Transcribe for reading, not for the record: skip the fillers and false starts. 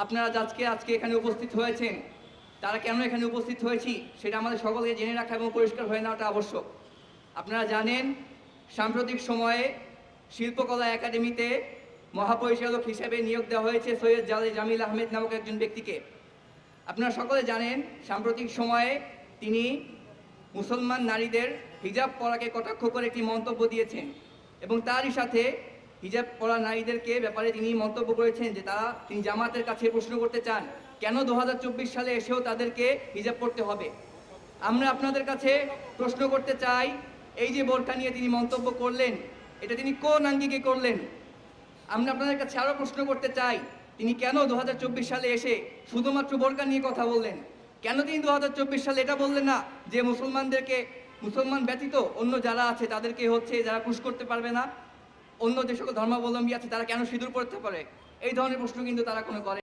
আপনারা আজকে এখানে উপস্থিত হয়েছেন, তারা কেন এখানে উপস্থিত হয়েছি সেটা আমাদের সকলকে জেনে রাখা এবং পরিষ্কার হয়ে নেওয়াটা আবশ্যক। আপনারা জানেন, সাম্প্রতিক সময়ে শিল্পকলা একাডেমিতে মহাপরিচালক হিসেবে নিয়োগ দেওয়া হয়েছে সৈয়দ জামিল আহমেদ নামক একজন ব্যক্তিকে। আপনারা সকলে জানেন, সাম্প্রতিক সময়ে তিনি মুসলমান নারীদের হিজাব পরাকে কটাক্ষ করে একটি মন্তব্য দিয়েছেন এবং তারই সাথে হিজাব পরা নারীদেরকে ব্যাপারে তিনি মন্তব্য করেছেন যে তিনি জামাতের কাছে প্রশ্ন করতে চান কেন 2024 সালে এসেও তাদেরকে হিজাব পড়তে হবে। আমরা আপনাদের কাছে প্রশ্ন করতে চাই, এই যে বোরকা নিয়ে তিনি মন্তব্য করলেন, এটা তিনি কোন আঙ্গিকে করলেন? আমরা আপনাদের কাছে আরও প্রশ্ন করতে চাই, তিনি কেন 2024 সালে এসে শুধুমাত্র বোরকা নিয়ে কথা বললেন? কেন তিনি 2024 সালে এটা বললেন না যে মুসলমান ব্যতীত অন্য যারা আছে তাদেরকে যারা পুশ করতে পারবে না, অন্য যে সকল ধর্মাবলম্বী আছে তারা কেন সিঁদুর পড়তে পারে? এই ধরনের প্রশ্ন কিন্তু তারা কোনো করে